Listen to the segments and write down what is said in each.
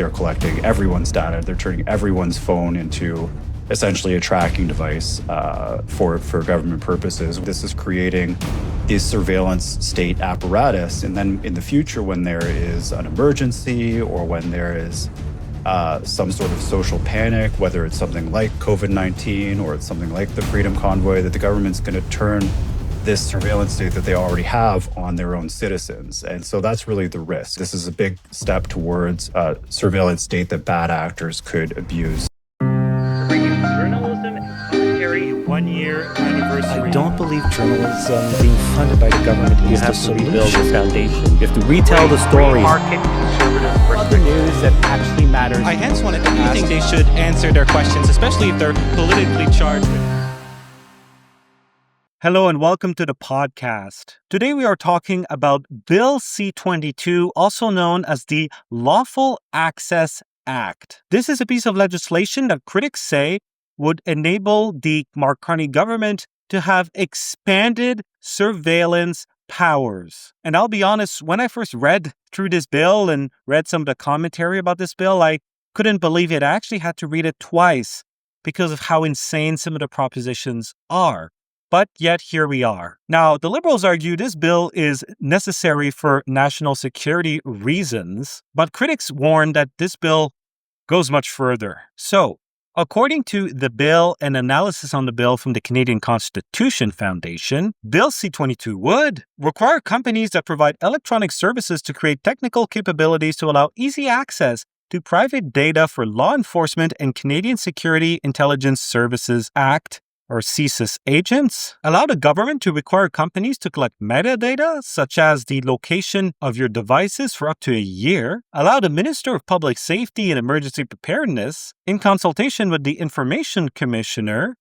they're collecting everyone's data. They're turning everyone's phone into essentially a tracking device for government purposes. This is creating this surveillance state apparatus. And then in the future, when there is an emergency or when there is some sort of social panic, whether it's something like COVID-19 or it's something like the Freedom Convoy, that the government's going to turn this surveillance state that they already have on their own citizens. And so that's really the risk. This is a big step towards a surveillance state that bad actors could abuse. Journalism and commentary 1 year anniversary. I don't believe journalism being funded by the government is the solution. You have to rebuild the foundation. You have to retell the stories. Market conservative Other news that actually matters. I hence wanted to ask. I think they should answer their questions, especially if they're politically charged. Hello and welcome to the podcast. Today we are talking about Bill C-22, also known as the Lawful Access Act. This is a piece of legislation that critics say would enable the Mark Carney government to have expanded surveillance powers. And I'll be honest, when I first read through this bill and read some of the commentary about this bill, I couldn't believe it. I actually had to read it twice because of how insane some of the propositions are. But yet here we are. Now, the Liberals argue this bill is necessary for national security reasons, but critics warn that this bill goes much further. So, according to the bill and analysis on the bill from the Canadian Constitution Foundation, Bill C-22 would require companies that provide electronic services to create technical capabilities to allow easy access to private data for law enforcement and Canadian Security Intelligence Services Act, or CSIS agents, allow the government to require companies to collect metadata, such as the location of your devices for up to a year, allow the Minister of Public Safety and Emergency Preparedness, in consultation with the Information Commissioner,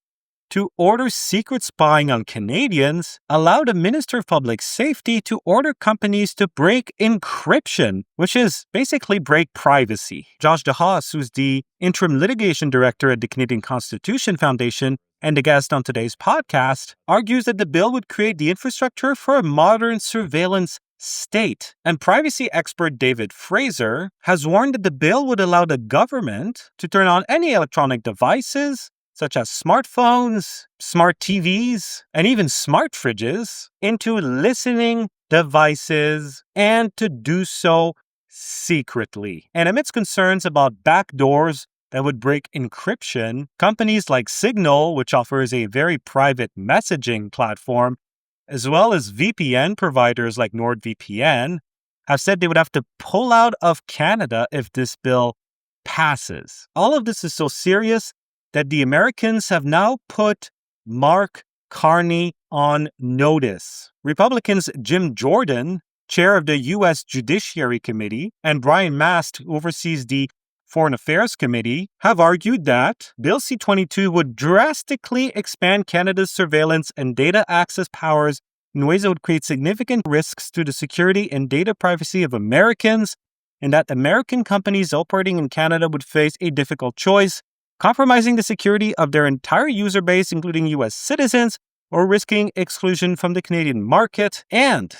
to order secret spying on Canadians, allow the Minister of Public Safety to order companies to break encryption, which is basically break privacy. Josh Dehaas, who's the Interim Litigation Director at the Canadian Constitution Foundation and a guest on today's podcast, argues that the bill would create the infrastructure for a modern surveillance state. And privacy expert David Fraser has warned that the bill would allow the government to turn on any electronic devices, such as smartphones, smart TVs, and even smart fridges, into listening devices, and to do so secretly. And amidst concerns about backdoors that would break encryption, companies like Signal, which offers a very private messaging platform, as well as VPN providers like NordVPN, have said they would have to pull out of Canada if this bill passes. All of this is so serious that the Americans have now put Mark Carney on notice. Republicans Jim Jordan, chair of the U.S. Judiciary Committee, and Brian Mast, who oversees the Foreign Affairs Committee, have argued that Bill C-22 would drastically expand Canada's surveillance and data access powers in ways that would create significant risks to the security and data privacy of Americans, and that American companies operating in Canada would face a difficult choice, compromising the security of their entire user base, including U.S. citizens, or risking exclusion from the Canadian market, and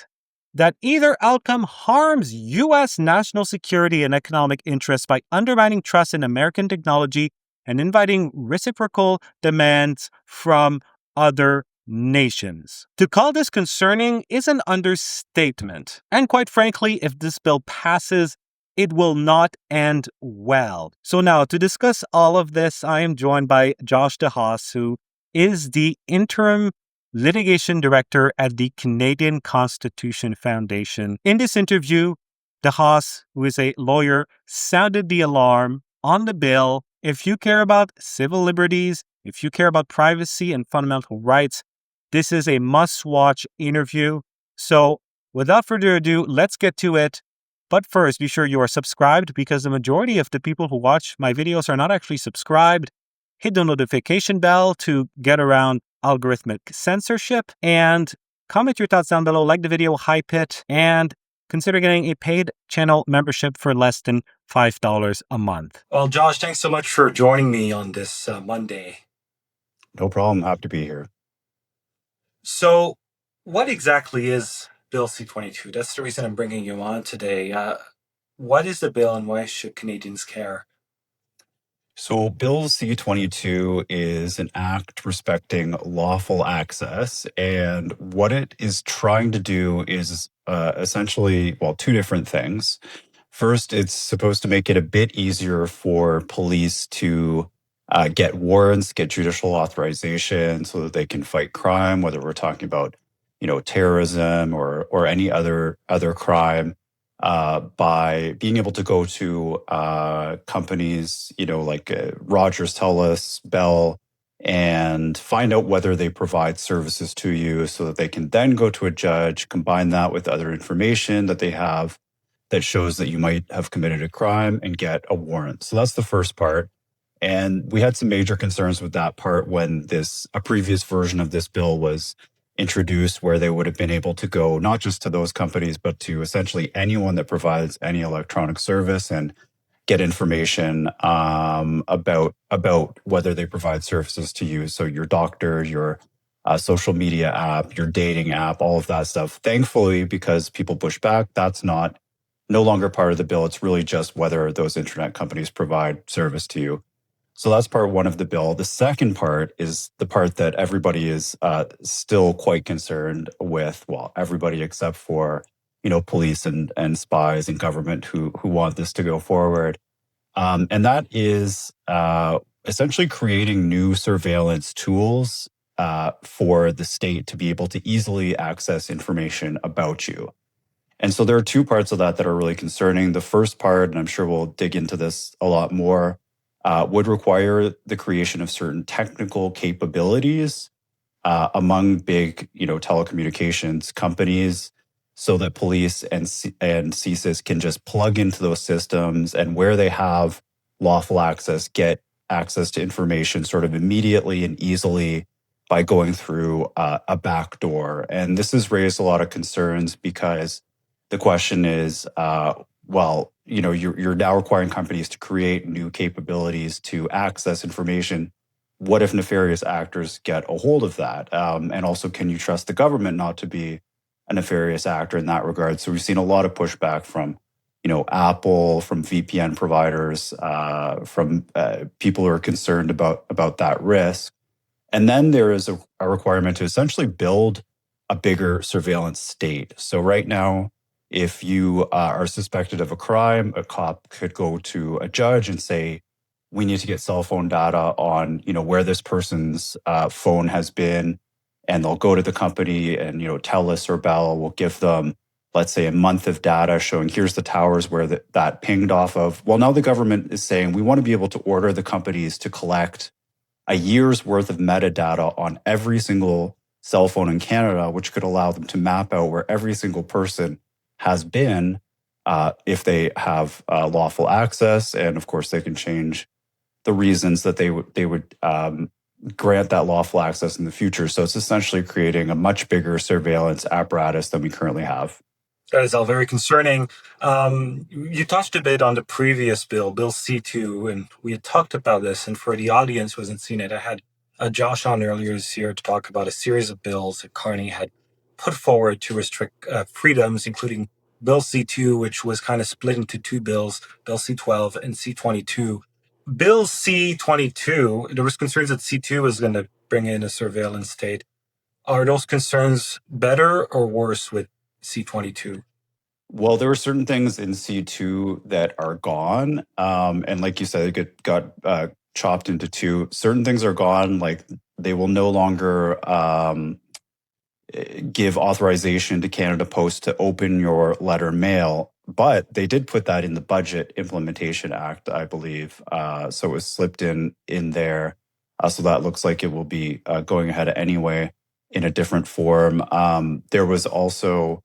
that either outcome harms U.S. national security and economic interests by undermining trust in American technology and inviting reciprocal demands from other nations. To call this concerning is an understatement. And quite frankly, if this bill passes, it will not end well. So now, to discuss all of this, I am joined by Josh Dehaas, who is the Interim Litigation Director at the Canadian Constitution Foundation. In this interview, Dehaas, who is a lawyer, sounded the alarm on the bill. If you care about civil liberties, if you care about privacy and fundamental rights, this is a must-watch interview. So, without further ado, let's get to it. But first, be sure you are subscribed, because the majority of the people who watch my videos are not actually subscribed. Hit the notification bell to get around algorithmic censorship, and comment your thoughts down below, like the video, hype it, and consider getting a paid channel membership for less than $5 a month. Well, Josh, thanks so much for joining me on this Monday. No problem. Happy to be here. So, what exactly is Bill C-22? That's the reason I'm bringing you on today. What is the bill and why should Canadians care? So, Bill C-22 is an act respecting lawful access. And what it is trying to do is essentially, well, two different things. First, it's supposed to make it a bit easier for police to get warrants, get judicial authorization so that they can fight crime, whether we're talking about, terrorism or any other crime, by being able to go to companies, like Rogers, TELUS, Bell, and find out whether they provide services to you so that they can then go to a judge, combine that with other information that they have that shows that you might have committed a crime and get a warrant. So that's the first part. And we had some major concerns with that part when a previous version of this bill was introduced, where they would have been able to go not just to those companies, but to essentially anyone that provides any electronic service and get information about whether they provide services to you. So your doctor, your social media app, your dating app, all of that stuff. Thankfully, because people push back, that's no longer part of the bill. It's really just whether those internet companies provide service to you. So that's part one of the bill. The second part is the part that everybody is still quite concerned with. Well, everybody except for, police and spies and government who want this to go forward. And that is essentially creating new surveillance tools for the state to be able to easily access information about you. And so there are two parts of that are really concerning. The first part, and I'm sure we'll dig into this a lot more, would require the creation of certain technical capabilities among big, telecommunications companies, so that police and CSIS can just plug into those systems, and where they have lawful access, get access to information sort of immediately and easily by going through a back door. And this has raised a lot of concerns because the question is, you're now requiring companies to create new capabilities to access information. What if nefarious actors get a hold of that? And also, can you trust the government not to be a nefarious actor in that regard? So we've seen a lot of pushback from, Apple, from VPN providers, from people who are concerned about that risk. And then there is a requirement to essentially build a bigger surveillance state. So right now, if you are suspected of a crime, a cop could go to a judge and say, we need to get cell phone data on, where this person's phone has been. And they'll go to the company and, TELUS or Bell will give them, let's say, a month of data showing here's the towers where that pinged off of. Well, now the government is saying we want to be able to order the companies to collect a year's worth of metadata on every single cell phone in Canada, which could allow them to map out where every single person has been if they have lawful access. And of course, they can change the reasons that they would grant that lawful access in the future. So it's essentially creating a much bigger surveillance apparatus than we currently have. That is all very concerning. You touched a bit on the previous bill, Bill C2, and we had talked about this. And for the audience who hasn't seen it, I had Josh on earlier this year to talk about a series of bills that Carney had put forward to restrict freedoms, including Bill C2, which was kind of split into two bills, Bill C12 and C22. Bill C22, there was concerns that C2 was going to bring in a surveillance state. Are those concerns better or worse with C22? Well, there are certain things in C2 that are gone. And like you said, it got chopped into two. Certain things are gone, like they will no longer give authorization to Canada Post to open your letter mail. But they did put that in the Budget Implementation Act, I believe. So it was slipped in there. So that looks like it will be going ahead anyway in a different form. There was also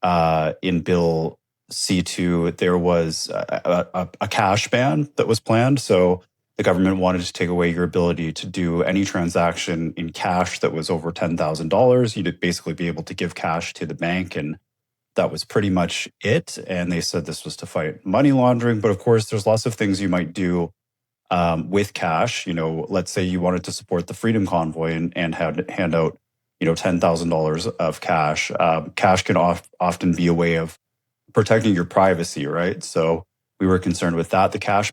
in Bill C2, there was a cash ban that was planned. So the government wanted to take away your ability to do any transaction in cash that was over $10,000. You'd basically be able to give cash to the bank, and that was pretty much it. And they said this was to fight money laundering. But of course, there's lots of things you might do with cash. Let's say you wanted to support the Freedom Convoy and hand out, $10,000 of cash. Cash can often be a way of protecting your privacy, right? So we were concerned with that. The cash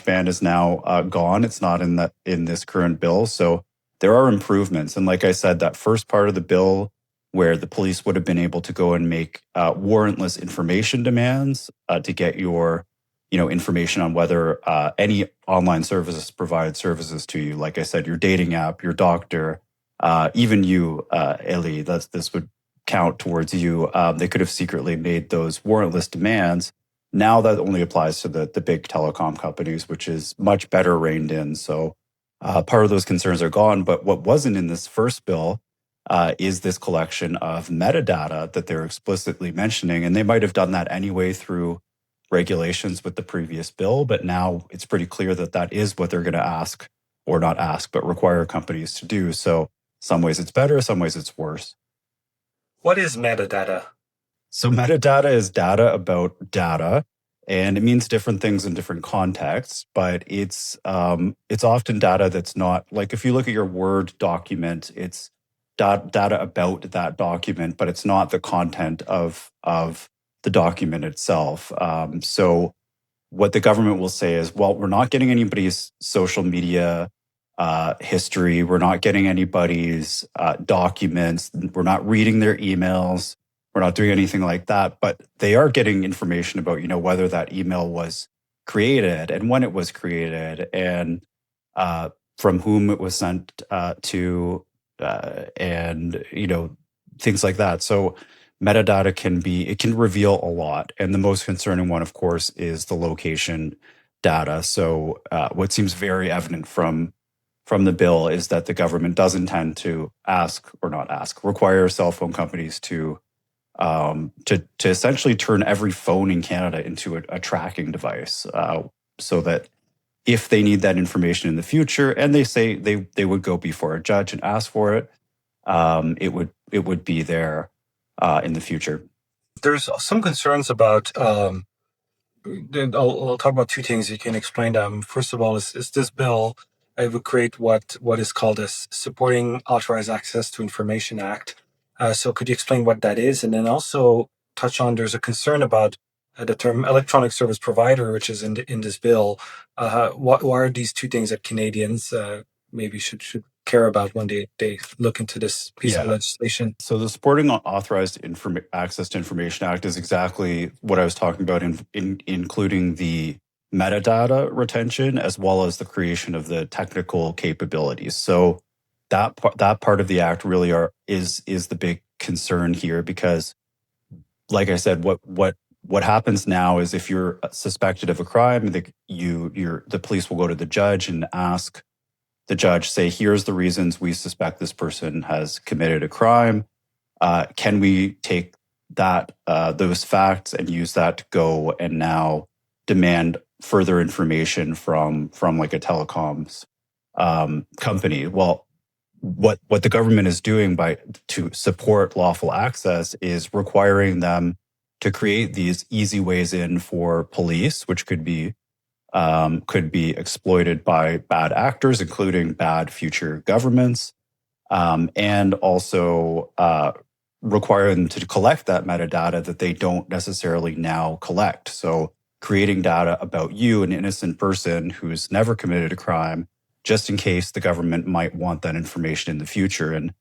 ban is now gone. It's not in this current bill. So there are improvements. And like I said, that first part of the bill where the police would have been able to go and make warrantless information demands to get your information on whether any online services provide services to you. Like I said, your dating app, your doctor, even you, Eli, this would count towards you. They could have secretly made those warrantless demands. Now that only applies to the big telecom companies, which is much better reined in. So part of those concerns are gone. But what wasn't in this first bill is this collection of metadata that they're explicitly mentioning. And they might have done that anyway through regulations with the previous bill. But now it's pretty clear that that is what they're going to ask, or not ask, but require companies to do. So some ways it's better, some ways it's worse. What is metadata? So metadata is data about data, and it means different things in different contexts, but it's often data that's not, like if you look at your Word document, it's data about that document, but it's not the content of the document itself. So what the government will say is, well, we're not getting anybody's social media history. We're not getting anybody's documents. We're not reading their emails. We're not doing anything like that. But they are getting information about, whether that email was created and when it was created and from whom it was sent to, and things like that. So metadata can reveal a lot. And the most concerning one, of course, is the location data. So what seems very evident from the bill is that the government does intend to require cell phone companies to essentially turn every phone in Canada into a tracking device, so that if they need that information in the future, and they say they would go before a judge and ask for it, it would be there in the future. There's some concerns about. I'll talk about two things. You can explain them. First of all, is this bill? It would create what is called a Supporting Authorized Access to Information Act. So could you explain what that is? And then also touch on, there's a concern about the term electronic service provider, which is in this bill. What are these two things that Canadians maybe should care about when they look into this piece of legislation? So the Supporting Authorized Access to Information Act is exactly what I was talking about, including the metadata retention as well as the creation of the technical capabilities. So that part of the act really is the big concern here, because, like I said, what happens now is if you're suspected of a crime, the police will go to the judge and ask the judge, say, here's the reasons we suspect this person has committed a crime. Can we take those facts and use that to go and now demand further information from like a telecoms company? Well, what the government is doing to support lawful access is requiring them to create these easy ways in for police, which could be exploited by bad actors, including bad future governments, and also require them to collect that metadata that they don't necessarily now collect. So creating data about you, an innocent person who's never committed a crime, just in case the government might want that information in the future. And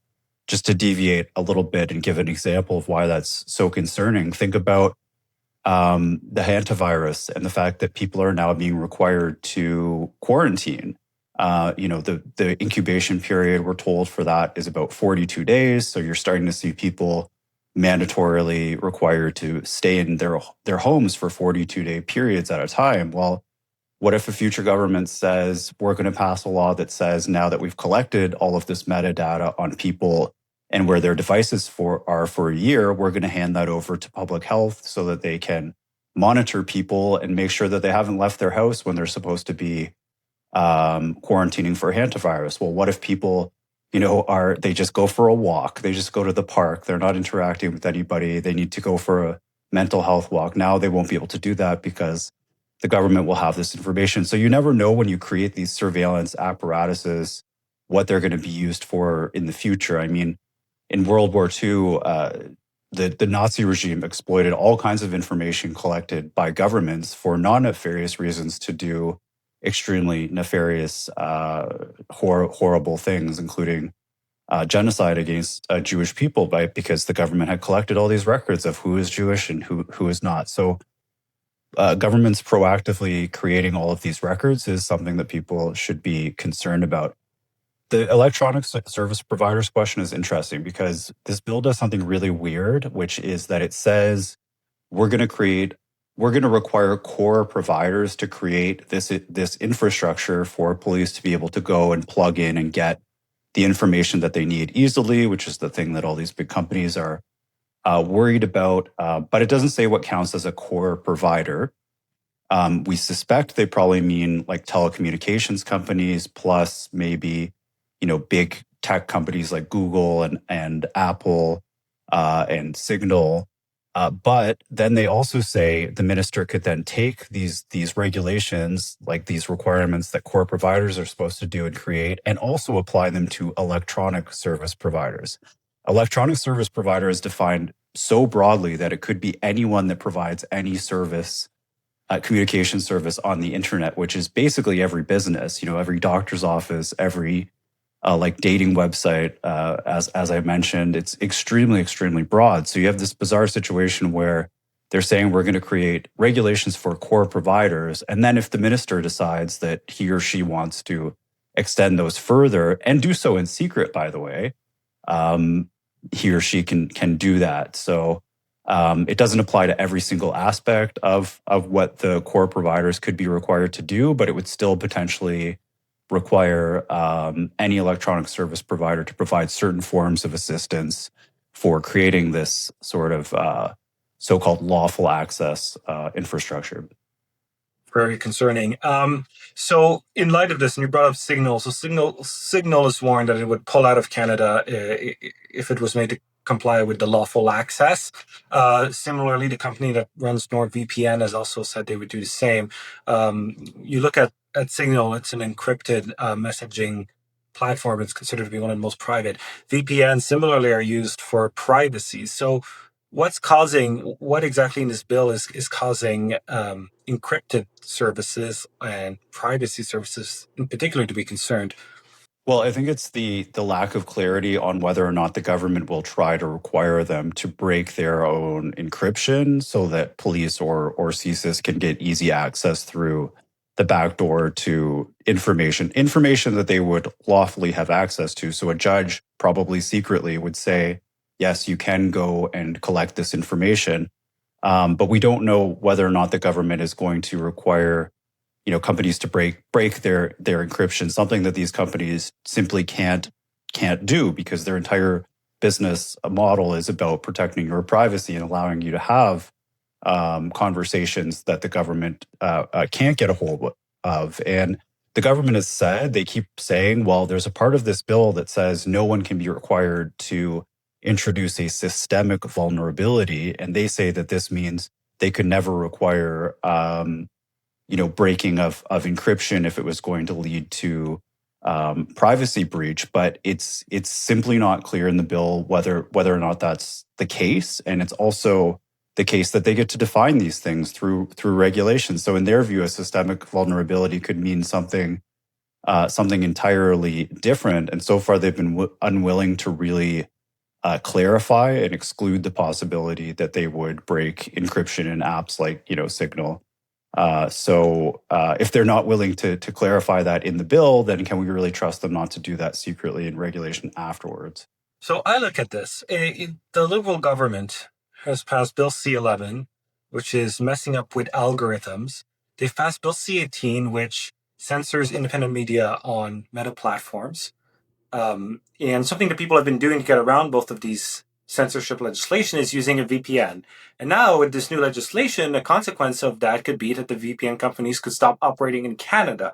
just to deviate a little bit and give an example of why that's so concerning, think about the hantavirus and the fact that people are now being required to quarantine. The incubation period, we're told, for that is about 42 days. So you're starting to see people mandatorily required to stay in their homes for 42-day periods at a time. Well, what if a future government says, we're going to pass a law that says, now that we've collected all of this metadata on people and where their devices are for a year, we're going to hand that over to public health so that they can monitor people and make sure that they haven't left their house when they're supposed to be quarantining for hantavirus. Well, what if people, they just go for a walk, they just go to the park, they're not interacting with anybody, they need to go for a mental health walk. Now they won't be able to do that because the government will have this information. So you never know when you create these surveillance apparatuses what they're going to be used for in the future. I mean, in World War II, the Nazi regime exploited all kinds of information collected by governments for non-nefarious reasons to do extremely nefarious, horrible things, including genocide against Jewish people, because the government had collected all these records of who is Jewish and who is not. So governments proactively creating all of these records is something that people should be concerned about. The electronic service providers question is interesting because this bill does something really weird, which is that it says we're going to require core providers to create this infrastructure for police to be able to go and plug in and get the information that they need easily, which is the thing that all these big companies are worried about. But it doesn't say what counts as a core provider. We suspect they probably mean like telecommunications companies plus maybe, big tech companies like Google and Apple and Signal. But then they also say the minister could then take these regulations, like these requirements that core providers are supposed to do and create, and also apply them to electronic service providers. Electronic service provider is defined so broadly that it could be anyone that provides any service, communication service on the internet, which is basically every business, every doctor's office, every like dating website, as I mentioned. It's extremely, extremely broad. So you have this bizarre situation where they're saying we're going to create regulations for core providers. And then if the minister decides that he or she wants to extend those further and do so in secret, by the way, he or she can do that. So it doesn't apply to every single aspect of what the core providers could be required to do, but it would still potentially require any electronic service provider to provide certain forms of assistance for creating this sort of so-called lawful access infrastructure. Very concerning. So in light of this, and you brought up Signal. So Signal is warned that it would pull out of Canada if it was made to comply with the lawful access. Similarly, the company that runs NordVPN has also said they would do the same. You look at Signal, it's an encrypted messaging platform. It's considered to be one of the most private. VPN similarly are used for privacy. So what exactly in this bill is causing encrypted services and privacy services in particular to be concerned? Well, I think it's the lack of clarity on whether or not the government will try to require them to break their own encryption so that police or CSIS can get easy access through the back door to information that they would lawfully have access to. So a judge probably secretly would say, yes, you can go and collect this information. But we don't know whether or not the government is going to require companies to break their encryption, something that these companies simply can't do because their entire business model is about protecting your privacy and allowing you to have conversations that the government can't get a hold of. And the government has said, they keep saying, well, there's a part of this bill that says no one can be required to introduce a systemic vulnerability. And they say that this means they could never require breaking of encryption if it was going to lead to privacy breach. But it's simply not clear in the bill whether or not that's the case. And it's also the case that they get to define these things through regulations. So in their view, a systemic vulnerability could mean something entirely different. And so far, they've been unwilling to really clarify and exclude the possibility that they would break encryption in apps like Signal. So if they're not willing to clarify that in the bill, then can we really trust them not to do that secretly in regulation afterwards? So I look at this. The Liberal government has passed Bill C-11, which is messing up with algorithms. They've passed Bill C-18, which censors independent media on meta platforms. And something that people have been doing to get around both of these censorship legislation is using a VPN. And now with this new legislation, a consequence of that could be that the VPN companies could stop operating in Canada.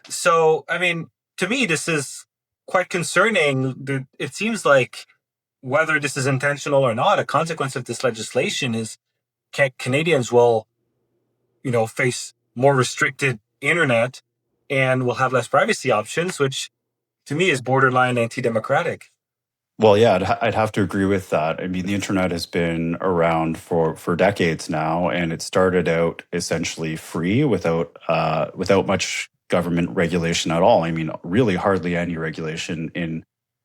So, to me, this is quite concerning. It seems like whether this is intentional or not, a consequence of this legislation is Canadians will, face more restricted internet and will have less privacy options, which to me is borderline anti-democratic. Well, yeah, I'd have to agree with that. I mean, the internet has been around for decades now, and it started out essentially free without much government regulation at all. I mean, really hardly any regulation in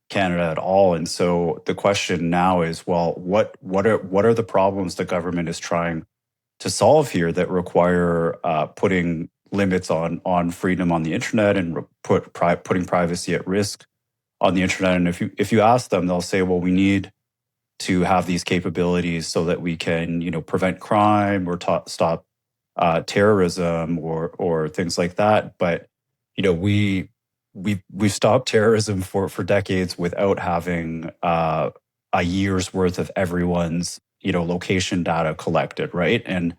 Canada at all. And so the question now is, well, what are the problems the government is trying to solve here that require putting limits on freedom on the internet and putting privacy at risk on the internet? And if you ask them, they'll say, well, we need to have these capabilities so that we can, prevent crime or stop terrorism or things like that. But we've stopped terrorism for decades without having a year's worth of everyone's location data collected, right? And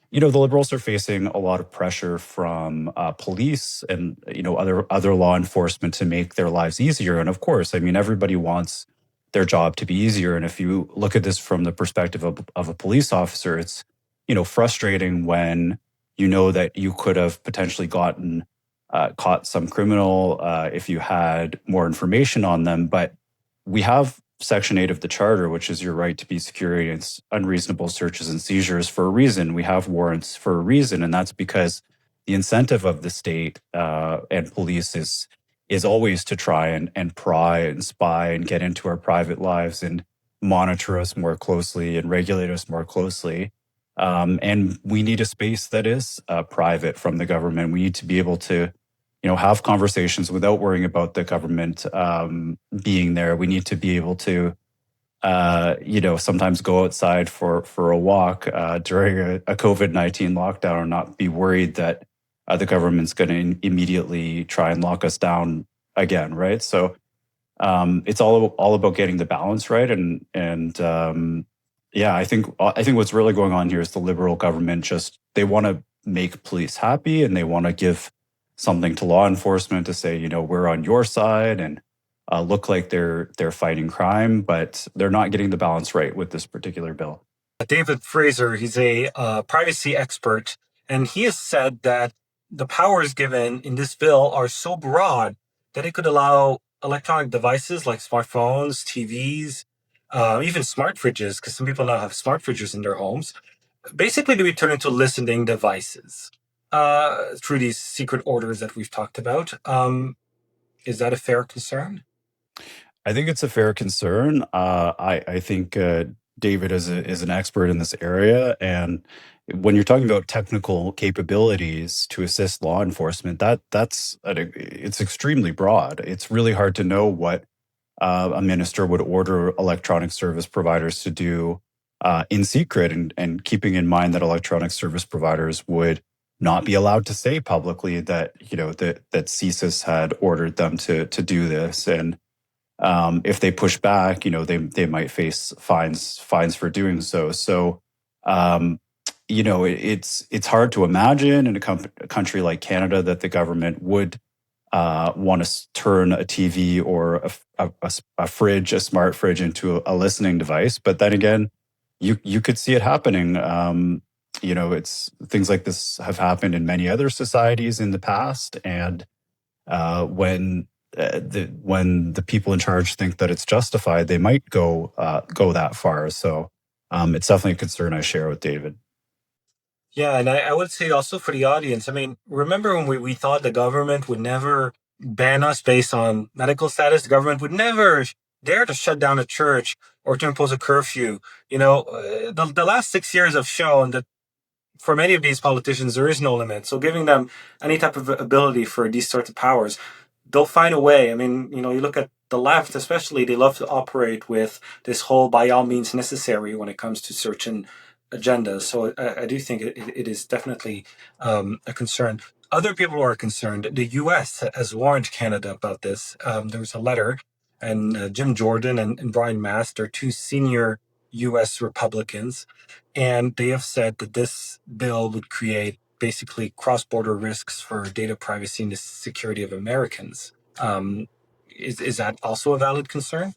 the Liberals are facing a lot of pressure from police and other law enforcement to make their lives easier. And of course, I mean, everybody wants their job to be easier. And if you look at this from the perspective of a police officer, it's frustrating when you know that you could have potentially caught some criminal if you had more information on them. But we have Section 8 of the Charter, which is your right to be secure against unreasonable searches and seizures for a reason. We have warrants for a reason, and that's because the incentive of the state and police is always to try and pry and spy and get into our private lives and monitor us more closely and regulate us more closely. And we need a space that is private from the government. We need to be able to have conversations without worrying about the government being there. We need to be able to, sometimes go outside for a walk during a COVID-19 lockdown and not be worried that the government's going to immediately try and lock us down again, right? So it's all about getting the balance right. Yeah, I think what's really going on here is the Liberal government they want to make police happy, and they want to give something to law enforcement to say, we're on your side and look like they're fighting crime, but they're not getting the balance right with this particular bill. David Fraser, he's a privacy expert, and he has said that the powers given in this bill are so broad that it could allow electronic devices like smartphones, TVs, even smart fridges, because some people now have smart fridges in their homes, basically to be turned into listening devices through these secret orders that we've talked about. Is that a fair concern? I think it's a fair concern. I think David is an expert in this area, and when you're talking about technical capabilities to assist law enforcement, it's extremely broad. It's really hard to know what a minister would order electronic service providers to do in secret, and keeping in mind that electronic service providers would not be allowed to say publicly that that CSIS had ordered them to do this, and if they push back, they might face fines for doing so. So it's hard to imagine in a country like Canada that the government would want to turn a TV or a fridge, a smart fridge, into a listening device. But then again, you could see it happening. It's things like this have happened in many other societies in the past, and when the people in charge think that it's justified, they might go that far. So it's definitely a concern I share with David. Yeah, and I would say also for the audience, I mean, remember when we thought the government would never ban us based on medical status? The government would never dare to shut down a church or to impose a curfew. The last 6 years have shown that for many of these politicians, there is no limit. So giving them any type of ability for these sorts of powers, they'll find a way. I mean, you look at the left, especially, they love to operate with this whole by all means necessary when it comes to certain agendas. So I do think it is definitely a concern. Other people are concerned. The U.S. has warned Canada about this. There was a letter, and Jim Jordan and Brian Mast, they're two senior U.S. Republicans, and they have said that this bill would create basically cross-border risks for data privacy and the security of Americans. Is that also a valid concern?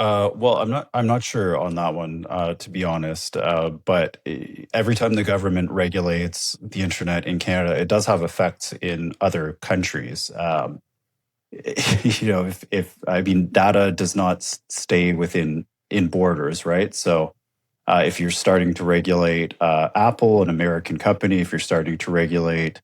Well, I'm not sure on that one, to be honest. But every time the government regulates the internet in Canada, it does have effects in other countries. if I mean, data does not stay in borders, right? So if you're starting to regulate Apple, an American company, if you're starting to regulate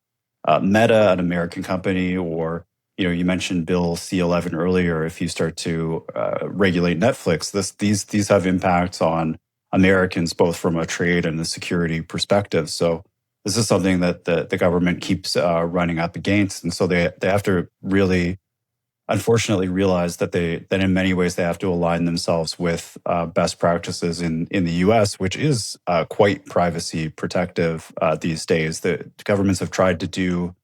Meta, an American company, or you mentioned Bill C-11 earlier. If you start to regulate Netflix, these have impacts on Americans, both from a trade and a security perspective. So this is something that the government keeps running up against, and so they have to really, unfortunately, realize that in many ways they have to align themselves with best practices in the U.S., which is quite privacy protective these days. The governments have tried to do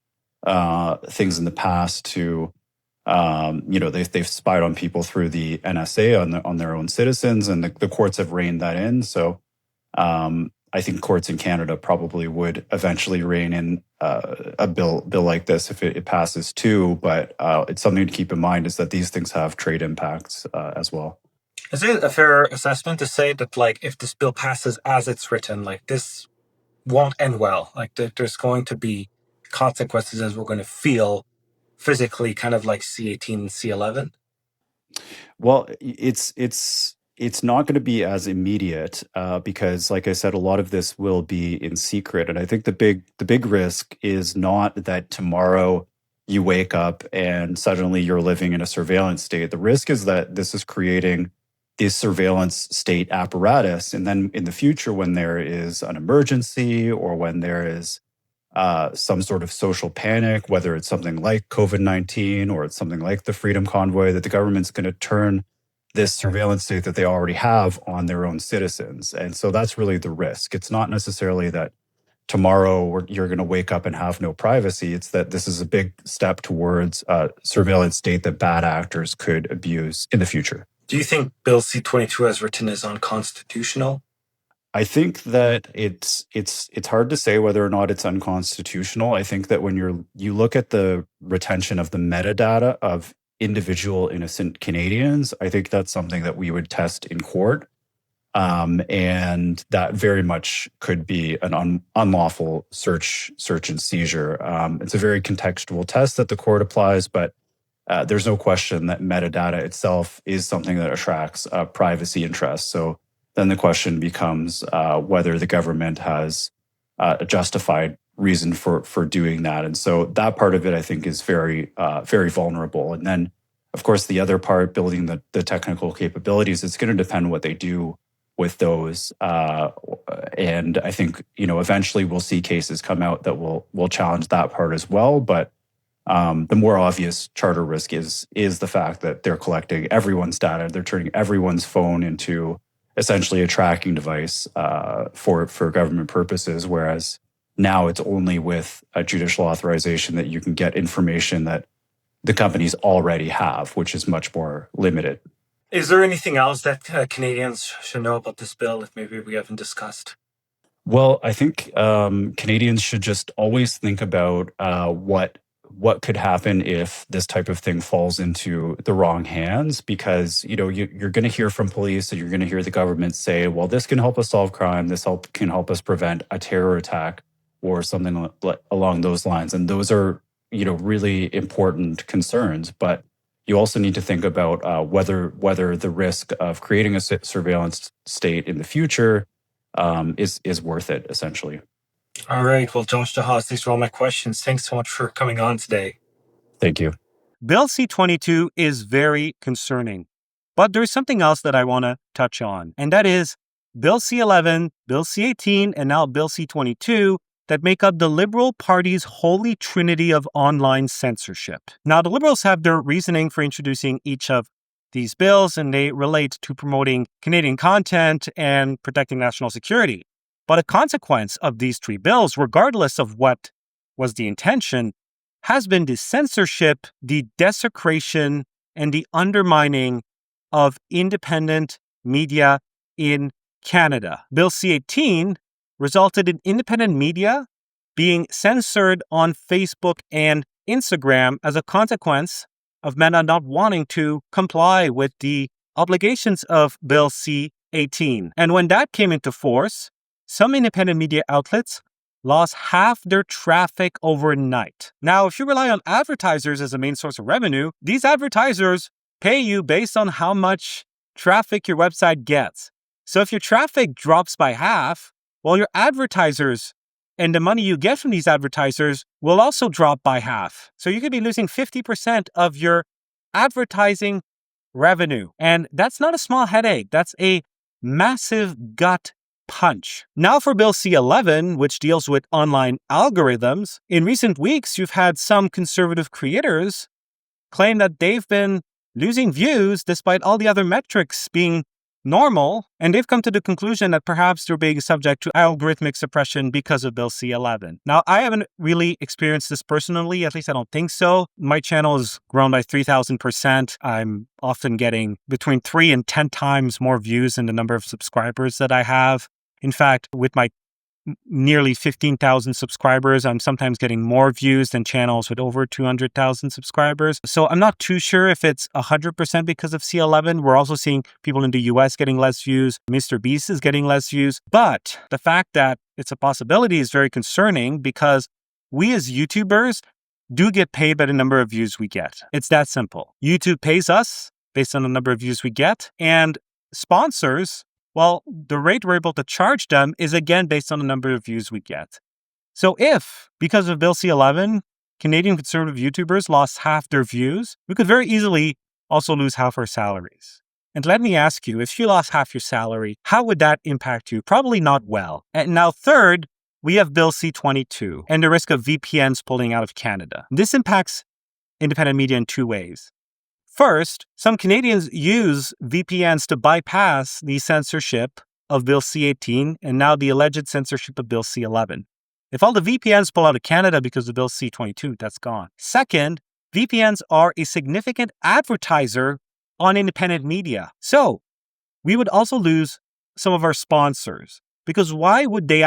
things in the past to, they've spied on people through the NSA on their own citizens, and the courts have reined that in. So I think courts in Canada probably would eventually rein in a bill like this if it passes too. But it's something to keep in mind is that these things have trade impacts as well. Is it a fair assessment to say that, like, if this bill passes as it's written, like, this won't end well? Like, there's going to be consequences as we're going to feel physically, kind of like C-18 and C-11? Well, it's not going to be as immediate because, like I said, a lot of this will be in secret, and I think the big risk is not that tomorrow you wake up and suddenly you're living in a surveillance state. The risk is that this is creating this surveillance state apparatus, and then in the future, when there is an emergency or when there is some sort of social panic, whether it's something like COVID-19 or it's something like the Freedom Convoy, that the government's going to turn this surveillance state that they already have on their own citizens. And so that's really the risk. It's not necessarily that tomorrow you're going to wake up and have no privacy. It's that this is a big step towards a surveillance state that bad actors could abuse in the future. Do you think Bill C-22 as written is unconstitutional? I think that it's hard to say whether or not it's unconstitutional. I think that when you look at the retention of the metadata of individual innocent Canadians, I think that's something that we would test in court, and that very much could be an unlawful search and seizure. It's a very contextual test that the court applies, but there's no question that metadata itself is something that attracts privacy interests. So then the question becomes whether the government has a justified reason for doing that. And so that part of it, I think, is very vulnerable. And then, of course, the other part, building the technical capabilities, it's going to depend what they do with those. And I think, eventually we'll see cases come out that will challenge that part as well. But the more obvious charter risk is the fact that they're collecting everyone's data. They're turning everyone's phone into essentially a tracking device for government purposes, whereas now it's only with a judicial authorization that you can get information that the companies already have, which is much more limited. Is there anything else that Canadians should know about this bill that maybe we haven't discussed? Well, I think Canadians should just always think about what could happen if this type of thing falls into the wrong hands, because you're going to hear from police and you're going to hear the government say, well, this can help us solve crime, this can help us prevent a terror attack or something along those lines. And those are really important concerns, but you also need to think about whether the risk of creating a surveillance state in the future is worth it, essentially. All right. Well, Josh Dehaas, these are all my questions. Thanks so much for coming on today. Thank you. Bill C-22 is very concerning, but there's something else that I want to touch on, and that is Bill C-11, Bill C-18, and now Bill C-22 that make up the Liberal Party's holy trinity of online censorship. Now, the Liberals have their reasoning for introducing each of these bills, and they relate to promoting Canadian content and protecting national security. But a consequence of these three bills, regardless of what was the intention, has been the censorship, the desecration, and the undermining of independent media in Canada. Bill C-18 resulted in independent media being censored on Facebook and Instagram as a consequence of Meta not wanting to comply with the obligations of Bill C-18. And when that came into force, some independent media outlets lost half their traffic overnight. Now, if you rely on advertisers as a main source of revenue, these advertisers pay you based on how much traffic your website gets. So if your traffic drops by half, well, your advertisers and the money you get from these advertisers will also drop by half. So you could be losing 50% of your advertising revenue. And that's not a small headache. That's a massive gut punch. Now for Bill C-11, which deals with online algorithms. In recent weeks, you've had some conservative creators claim that they've been losing views despite all the other metrics being normal, and they've come to the conclusion that perhaps they're being subject to algorithmic suppression because of Bill C-11. Now, I haven't really experienced this personally, at least I don't think so. My channel has grown by 3,000%. I'm often getting between 3 and 10 times more views than the number of subscribers that I have. In fact, with my nearly 15,000 subscribers, I'm sometimes getting more views than channels with over 200,000 subscribers. So I'm not too sure if it's 100% because of C-11. We're also seeing people in the US getting less views. Mr. Beast is getting less views. But the fact that it's a possibility is very concerning because we as YouTubers do get paid by the number of views we get. It's that simple. YouTube pays us based on the number of views we get, and sponsors, well, the rate we're able to charge them is again based on the number of views we get. So if, because of Bill C-11, Canadian conservative YouTubers lost half their views, we could very easily also lose half our salaries. And let me ask you, if you lost half your salary, how would that impact you? Probably not well. And now third, we have Bill C-22 and the risk of VPNs pulling out of Canada. This impacts independent media in two ways. First, some Canadians use VPNs to bypass the censorship of Bill C-18 and now the alleged censorship of Bill C-11. If all the VPNs pull out of Canada because of Bill C-22, that's gone. Second, VPNs are a significant advertiser on independent media. So we would also lose some of our sponsors because why would they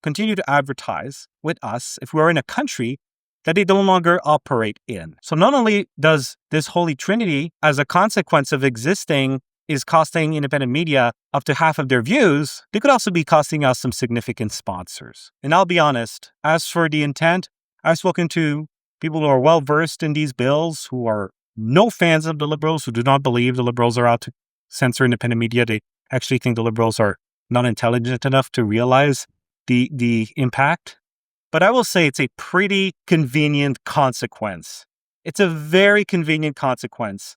continue to advertise with us if we're in a country that they no longer operate in? So not only does this holy trinity, as a consequence of existing, is costing independent media up to half of their views, they could also be costing us some significant sponsors. And I'll be honest, as for the intent, I've spoken to people who are well-versed in these bills, who are no fans of the Liberals, who do not believe the Liberals are out to censor independent media. They actually think the Liberals are not intelligent enough to realize the impact. But I will say it's a pretty convenient consequence. It's a very convenient consequence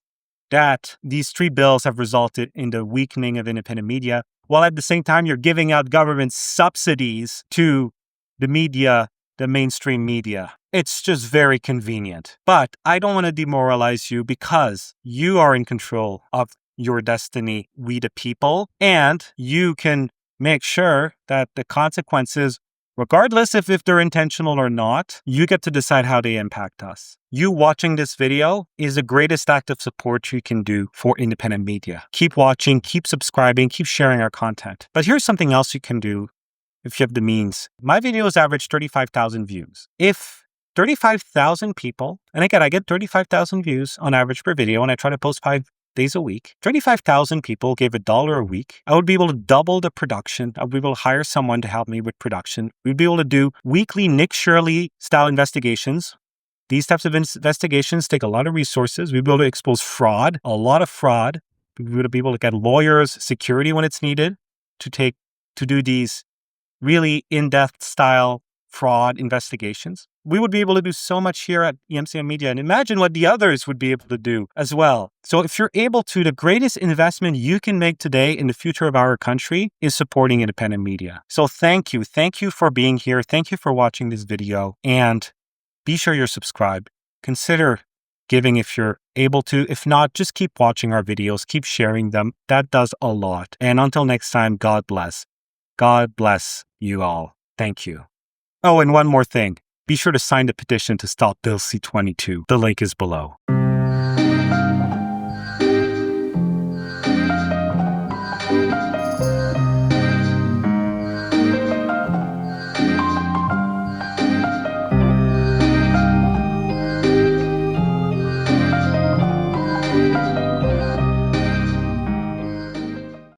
that these three bills have resulted in the weakening of independent media, while at the same time you're giving out government subsidies to the media, the mainstream media. It's just very convenient. But I don't want to demoralize you because you are in control of your destiny, we the people, and you can make sure that the consequences, regardless if they're intentional or not, you get to decide how they impact us. You watching this video is the greatest act of support you can do for independent media. Keep watching, keep subscribing, keep sharing our content. But here's something else you can do if you have the means. My videos average 35,000 views. If 35,000 people, and again, I get 35,000 views on average per video, and I try to post 5 days a week. 35,000 people gave $1 a week. I would be able to double the production. I would be able to hire someone to help me with production. We'd be able to do weekly Nick Shirley style investigations. These types of investigations take a lot of resources. We'd be able to expose fraud, a lot of fraud. We would be able to get lawyers, security when it's needed to do these really in-depth style fraud investigations. We would be able to do so much here at EMCM Media, and imagine what the others would be able to do as well. So if you're able to, the greatest investment you can make today in the future of our country is supporting independent media. So thank you. Thank you for being here. Thank you for watching this video, and be sure you're subscribed. Consider giving if you're able to. If not, just keep watching our videos, keep sharing them. That does a lot. And until next time, God bless. God bless you all. Thank you. Oh, and one more thing. Be sure to sign the petition to stop Bill C-22. The link is below.